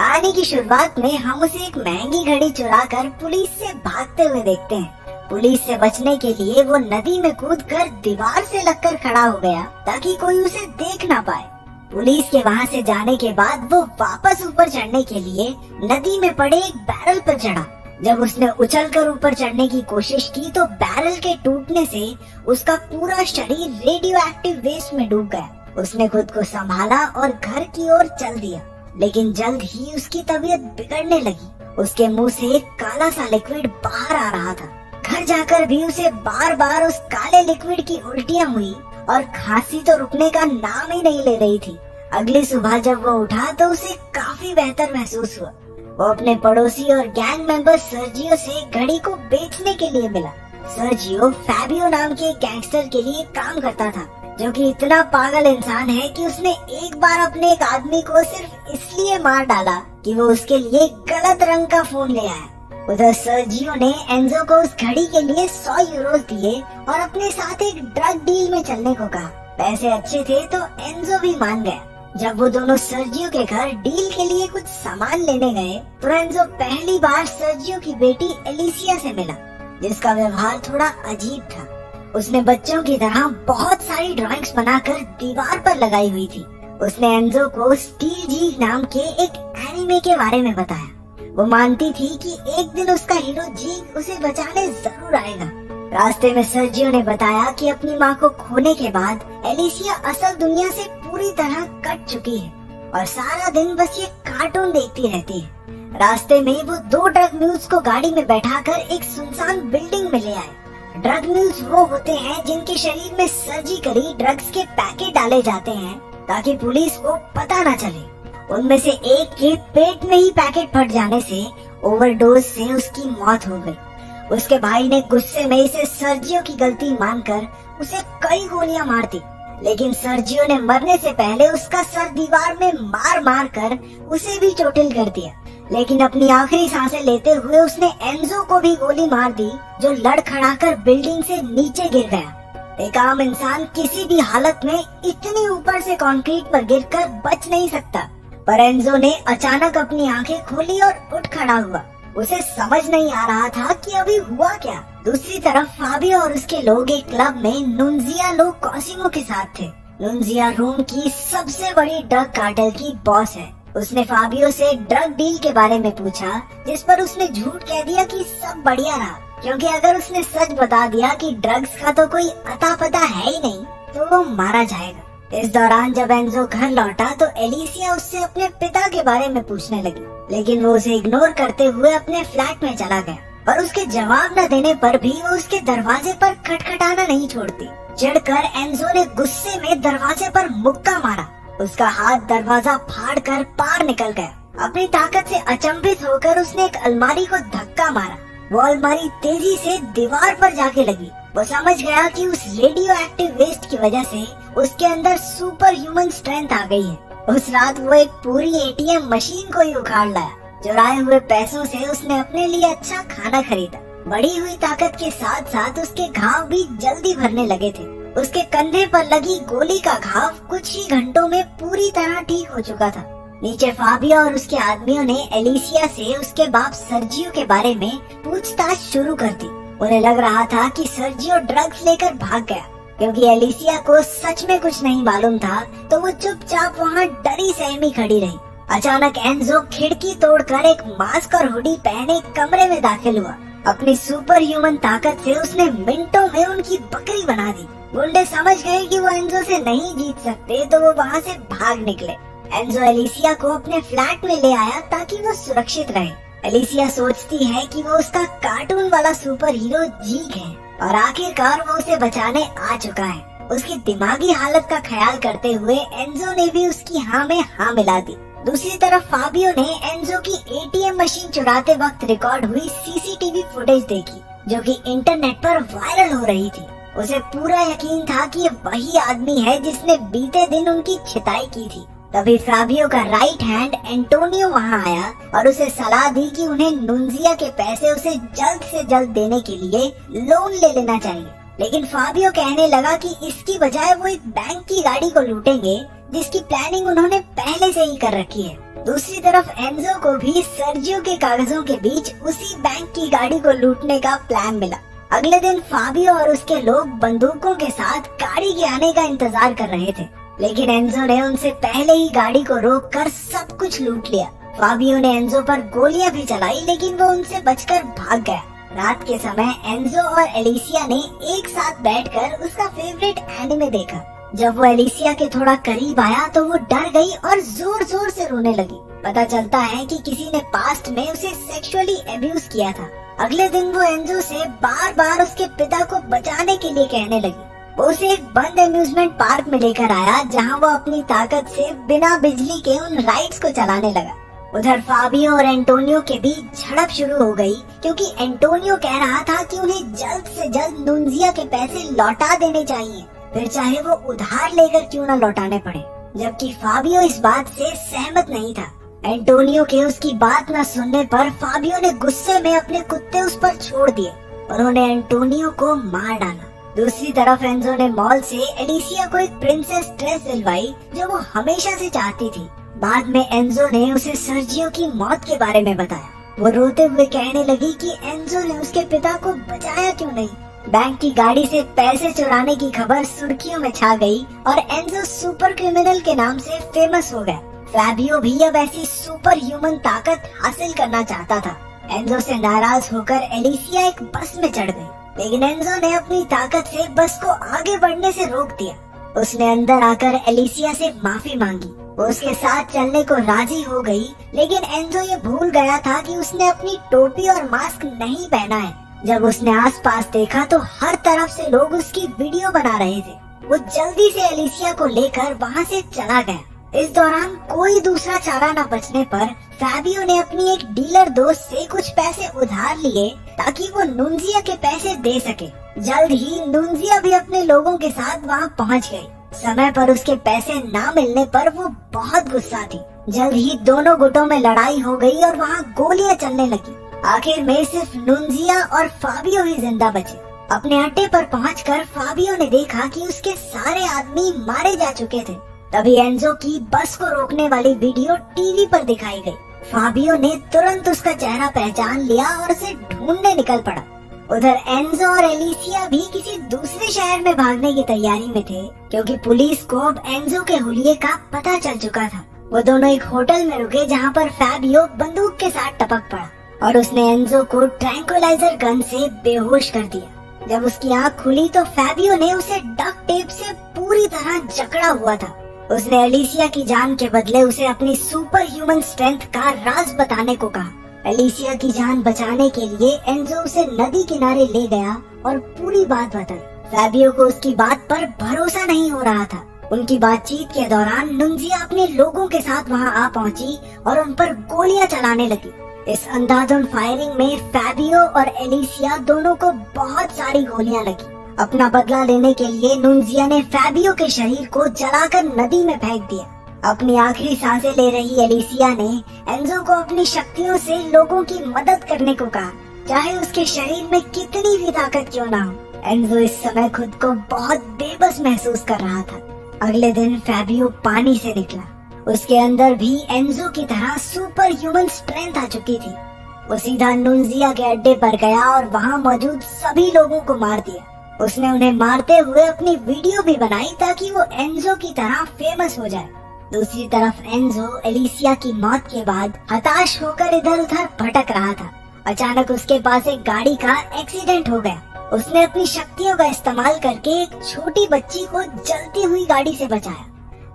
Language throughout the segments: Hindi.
कहानी की शुरुआत में हम उसे एक महंगी घड़ी चुरा कर पुलिस से भागते हुए देखते हैं। पुलिस से बचने के लिए वो नदी में कूदकर दीवार से लगकर खड़ा हो गया ताकि कोई उसे देख ना पाए। पुलिस के वहाँ से जाने के बाद वो वापस ऊपर चढ़ने के लिए नदी में पड़े एक बैरल पर चढ़ा। जब उसने उछलकर ऊपर चढ़ने की कोशिश की तो बैरल के टूटने से उसका पूरा शरीर रेडियो एक्टिव वेस्ट में डूब गया। उसने खुद को संभाला और घर की ओर चल दिया, लेकिन जल्द ही उसकी तबीयत बिगड़ने लगी। उसके मुंह से एक काला सा लिक्विड बाहर आ रहा था। घर जाकर भी उसे बार बार उस काले लिक्विड की उल्टियाँ हुई और खांसी तो रुकने का नाम ही नहीं ले रही थी। अगली सुबह जब वो उठा तो उसे काफी बेहतर महसूस हुआ। वो अपने पड़ोसी और गैंग मेंबर सर्जियो से घड़ी को बेचने के लिए मिला। सर्जियो फैबियो नाम के गैंगस्टर के लिए काम करता था, जो कि इतना पागल इंसान है कि उसने एक बार अपने एक आदमी को सिर्फ इसलिए मार डाला कि वो उसके लिए गलत रंग का फोन ले आया। उधर सर्जियो ने एंजो को उस घड़ी के लिए 100 यूरोज दिए और अपने साथ एक ड्रग डील में चलने को कहा। पैसे अच्छे थे तो एंजो भी मान गया। जब वो दोनों सर्जियो के घर डील के लिए कुछ सामान लेने गए तो एंजो पहली बार सर्जियो की बेटी एलिसिया से मिला, जिसका व्यवहार थोड़ा अजीब था। उसने बच्चों की तरह बहुत सारी ड्राइंग्स बनाकर दीवार पर लगाई हुई थी। उसने एंजो को स्टील जी नाम के एक एनिमे के बारे में बताया। वो मानती थी कि एक दिन उसका हीरो जीग उसे बचाने जरूर आएगा। रास्ते में सर्जियो ने बताया कि अपनी माँ को खोने के बाद एलिसिया असल दुनिया से पूरी तरह कट चुकी है और सारा दिन बस ये कार्टून देखती रहती है। रास्ते में वो 2 ड्रग म्यूल्स को गाड़ी में बैठाकर एक सुनसान बिल्डिंग में ले आए। ड्रग म्यूल्स वो होते हैं जिनके शरीर में सर्जिकली ड्रग्स के पैकेट डाले जाते हैं ताकि पुलिस को पता न चले। उनमें से एक के पेट में ही पैकेट फट जाने से ओवरडोज से उसकी मौत हो गई। उसके भाई ने गुस्से में इसे सर्जियो की गलती मानकर उसे कई गोलियां मार दी, लेकिन सर्जियो ने मरने से पहले उसका सर दीवार में मार मार कर उसे भी चोटिल कर दिया। लेकिन अपनी आखिरी सांसें लेते हुए उसने एंजो को भी गोली मार दी, जो लड़खड़ाकर बिल्डिंग से नीचे गिर गया। एक आम इंसान किसी भी हालत में इतनी ऊपर से कंक्रीट पर गिरकर बच नहीं सकता, पर एंजो ने अचानक अपनी आंखें खोली और उठ खड़ा हुआ। उसे समझ नहीं आ रहा था कि अभी हुआ क्या। दूसरी तरफ फाबियो और उसके लोग एक क्लब में नुनजिया लो कॉसिमो के साथ थे। नुनजिया रोम की सबसे बड़ी ड्रग कार्टेल की बॉस है। उसने फाबियो से ड्रग डील के बारे में पूछा, जिस पर उसने झूठ कह दिया कि सब बढ़िया रहा, क्योंकि अगर उसने सच बता दिया कि ड्रग्स का तो कोई अता पता है ही नहीं तो वो मारा जाएगा। इस दौरान जब एंजो घर लौटा तो एलिसिया उससे अपने पिता के बारे में पूछने लगी, लेकिन वो उसे इग्नोर करते हुए अपने फ्लैट में चला गया। पर उसके जवाब न देने पर भी वो उसके दरवाजे पर खटखटाना नहीं छोड़ती। चिढ़कर एंजो ने गुस्से में दरवाजे पर मुक्का मारा। उसका हाथ दरवाजा फाड़कर पार निकल गया। अपनी ताकत से अचंभित होकर उसने एक अलमारी को धक्का मारा। वो अलमारी तेजी से दीवार पर जाके लगी। वो समझ गया कि उस रेडियो एक्टिव वेस्ट की वजह से उसके अंदर सुपर ह्यूमन स्ट्रेंथ आ गई है। उस रात वो एक पूरी एटीएम मशीन को ही उखाड़ लाया। चुराए हुए पैसों से उसने अपने लिए अच्छा खाना खरीदा। बढ़ी हुई ताकत के साथ साथ उसके घाव भी जल्दी भरने लगे थे। उसके कंधे पर लगी गोली का घाव कुछ ही घंटों में पूरी तरह ठीक हो चुका था। नीचे फाबियो और उसके आदमियों ने एलिसिया से उसके बाप सर्जियो के बारे में पूछताछ शुरू कर दी। उन्हें लग रहा था कि सर्जियो ड्रग्स लेकर भाग गया, क्योंकि एलिसिया को सच में कुछ नहीं मालूम था, तो वो चुपचाप वहाँ डरी सहमी खड़ी रही। अचानक एंजो खिड़की तोड़कर एक मास्क और हुडी पहने कमरे में दाखिल हुआ। अपनी सुपर ह्यूमन ताकत से उसने मिनटों में उनकी बकरी बना दी। गुंडे समझ गए कि वो एंजो से नहीं जीत सकते, तो वो वहाँ से भाग निकले। एंजो एलिसिया को अपने फ्लैट में ले आया ताकि वो सुरक्षित रहे। एलिसिया सोचती है कि वो उसका कार्टून वाला सुपर हीरो जीग है और आखिरकार वो उसे बचाने आ चुका है। उसकी दिमागी हालत का ख्याल करते हुए एंजो ने भी उसकी हाँ में हाँ मिला दी। दूसरी तरफ फाबियो ने एंजो की एटीएम मशीन चुराते वक्त रिकॉर्ड हुई सीसीटीवी फुटेज देखी, जो कि इंटरनेट पर वायरल हो रही थी। उसे पूरा यकीन था कि ये वही आदमी है जिसने बीते दिन उनकी छिताई की थी। तभी फाबियो का राइट हैंड एंटोनियो वहाँ आया और उसे सलाह दी कि उन्हें नुनजिया के पैसे उसे जल्द से जल्द देने के लिए लोन ले लेना चाहिए। लेकिन फाबियो कहने लगा कि इसकी बजाय वो एक बैंक की गाड़ी को लूटेंगे, जिसकी प्लानिंग उन्होंने पहले से ही कर रखी है। दूसरी तरफ एंजो को भी सर्जियो के कागजों के बीच उसी बैंक की गाड़ी को लूटने का प्लान मिला। अगले दिन फाबियो और उसके लोग बंदूकों के साथ गाड़ी के आने का इंतजार कर रहे थे, लेकिन एंजो ने उनसे पहले ही गाड़ी को रोककर सब कुछ लूट लिया। फाबियो ने एंजो पर गोलियां भी चलाई, लेकिन वो उनसे बचकर भाग गया। रात के समय एंजो और एलिसिया ने एक साथ बैठकर उसका फेवरेट एनिमे देखा। जब वो एलिसिया के थोड़ा करीब आया तो वो डर गई और जोर जोर से रोने लगी। पता चलता है कि किसी ने पास्ट में उसे सेक्सुअली अब्यूज किया था। अगले दिन वो एंजो से बार बार उसके पिता को बचाने के लिए कहने लगी। वो उसे एक बंद अम्यूजमेंट पार्क में लेकर आया, जहाँ वो अपनी ताकत से बिना बिजली के उन राइड्स को चलाने लगा। उधर फाबियो और एंटोनियो के बीच झड़प शुरू हो गई, क्योंकि एंटोनियो कह रहा था कि उन्हें जल्द से जल्द नुंजिया के पैसे लौटा देने चाहिए, फिर चाहे वो उधार लेकर क्यों न लौटाने पड़े, जबकि फाबियो इस बात से सहमत नहीं था। एंटोनियो के उसकी बात न सुनने पर फाबियो ने गुस्से में अपने कुत्ते उस पर छोड़ दिए। उन्होंने एंटोनियो को मार डाला। दूसरी तरफ एंजो ने मॉल से एलिसिया को एक प्रिंसेस ड्रेस दिलवाई, जो वो हमेशा से चाहती थी। बाद में एंजो ने उसे सर्जियो की मौत के बारे में बताया। वो रोते हुए कहने लगी कि एंजो ने उसके पिता को बचाया क्यों नहीं। बैंक की गाड़ी से पैसे चुराने की खबर सुर्खियों में छा गई और एंजो सुपर क्रिमिनल के नाम से फेमस हो गया। फाबियो भी अब ऐसी सुपर ह्यूमन ताकत हासिल करना चाहता था। एंजो से नाराज होकर एलिसिया एक बस में चढ़ गई, लेकिन एंजो ने अपनी ताकत से बस को आगे बढ़ने से रोक दिया। उसने अंदर आकर एलिसिया से माफी मांगी। वो उसके साथ चलने को राजी हो गई, लेकिन एंजो ये भूल गया था कि उसने अपनी टोपी और मास्क नहीं पहना है। जब उसने आसपास देखा तो हर तरफ से लोग उसकी वीडियो बना रहे थे। वो जल्दी से एलिसिया को लेकर वहाँ से चला गया। इस दौरान कोई दूसरा चारा न बचने पर फाबियो ने अपनी एक डीलर दोस्त से कुछ पैसे उधार लिए, ताकि वो नुंजिया के पैसे दे सके। जल्द ही नुंजिया भी अपने लोगों के साथ वहाँ पहुँच गई। समय पर उसके पैसे ना मिलने पर वो बहुत गुस्सा थी। जल्द ही दोनों गुटों में लड़ाई हो गई और वहाँ गोलियां चलने लगी। आखिर में सिर्फ नुंजिया और फाबियो ही जिंदा बचे। अपने अड्डे पर पहुंचकर फाबियो ने देखा कि उसके सारे आदमी मारे जा चुके थे। तभी एंजो की बस को रोकने वाली वीडियो टीवी पर दिखाई गई। फाबियो ने तुरंत उसका चेहरा पहचान लिया और उसे ढूंढने निकल पड़ा। उधर एंजो और एलिसिया भी किसी दूसरे शहर में भागने की तैयारी में थे, क्योंकि पुलिस को अब एंजो के हुलिये का पता चल चुका था। वो दोनों एक होटल में रुके, जहाँ पर फाबियो बंदूक के साथ टपक पड़ा और उसने एंजो को ट्रैंकुलाइजर गन से बेहोश कर दिया। जब उसकी आँख खुली तो फाबियो ने उसे डक टेप से पूरी तरह जकड़ा हुआ था। उसने एलिसिया की जान के बदले उसे अपनी सुपर ह्यूमन स्ट्रेंथ का राज बताने को कहा। एलिसिया की जान बचाने के लिए एंजो उसे नदी किनारे ले गया और पूरी बात बताई। फाबियो को उसकी बात पर भरोसा नहीं हो रहा था। उनकी बातचीत के दौरान नुंजिया अपने लोगों के साथ वहां आ पहुंची और उन पर गोलियां चलाने लगी। इस अंधाधुंध फायरिंग में फाबियो और एलिसिया दोनों को बहुत सारी गोलियां लगी। अपना बदला लेने के लिए नुंजिया ने फाबियो के शरीर को जलाकर नदी में फेंक दिया। अपनी आखिरी सांसें ले रही एलिसिया ने एंजो को अपनी शक्तियों से लोगों की मदद करने को कहा, चाहे उसके शरीर में कितनी भी ताकत क्यों ना हो। एंजो इस समय खुद को बहुत बेबस महसूस कर रहा था। अगले दिन फाबियो पानी से निकला। उसके अंदर भी एंजो की तरह सुपर ह्यूमन स्ट्रेंथ आ चुकी थी। वो सीधा नुंजिया के अड्डे पर गया और वहाँ मौजूद सभी लोगों को मार दिया। उसने उन्हें मारते हुए अपनी वीडियो भी बनाई, ताकि वो एंजो की तरह फेमस हो जाए। दूसरी तरफ एंजो एलिसिया की मौत के बाद हताश होकर इधर उधर भटक रहा था। अचानक उसके पास एक गाड़ी का एक्सीडेंट हो गया। उसने अपनी शक्तियों का इस्तेमाल करके एक छोटी बच्ची को जलती हुई गाड़ी से बचाया।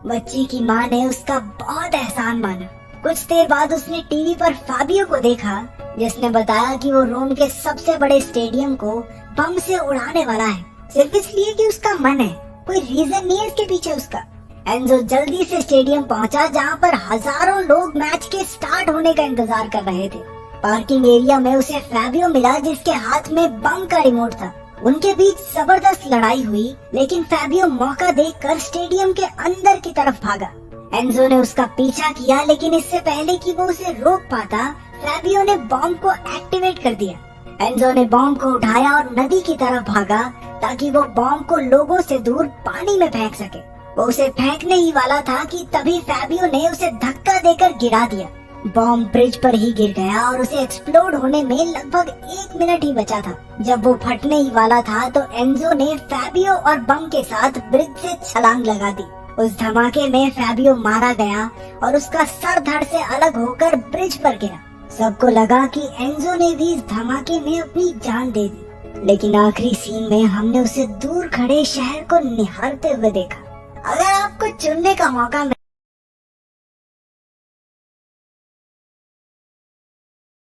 बच्ची की माँ ने उसका बहुत एहसान माना। कुछ देर बाद उसने टीवी पर फाबियो को देखा, जिसने बताया कि वो रोम के सबसे बड़े स्टेडियम को बम से उड़ाने वाला है, सिर्फ इसलिए कि उसका मन है। कोई रीजन नहीं है इसके पीछे उसका। एंजो जल्दी से स्टेडियम पहुंचा, जहां पर हजारों लोग मैच के स्टार्ट होने का इंतजार कर रहे थे। पार्किंग एरिया में उसे फाबियो मिला, जिसके हाथ में बम का रिमोट था। उनके बीच जबरदस्त लड़ाई हुई, लेकिन फाबियो मौका देखकर स्टेडियम के अंदर की तरफ भागा। एंजो ने उसका पीछा किया, लेकिन इससे पहले कि वो उसे रोक पाता, फाबियो ने बॉम्ब को एक्टिवेट कर दिया। एंजो ने बॉम्ब को उठाया और नदी की तरफ भागा, ताकि वो बॉम्ब को लोगों से दूर पानी में फेंक सके। वो उसे फेंकने ही वाला था कि तभी फैबियो ने उसे धक्का देकर गिरा दिया। बॉम्ब ब्रिज पर ही गिर गया और उसे एक्सप्लोड होने में लगभग 1 मिनट ही बचा था। जब वो फटने ही वाला था तो एंजो ने फैबियो और बम के साथ ब्रिज से छलांग लगा दी। उस धमाके में फैबियो मारा गया और उसका सर धड़ से अलग होकर ब्रिज पर गिरा। सबको लगा कि एंजो ने भी इस धमाके में अपनी जान दे दी, लेकिन आखिरी सीन में हमने उसे दूर खड़े शहर को निहारते हुए देखा। अगर आपको चुनने का मौका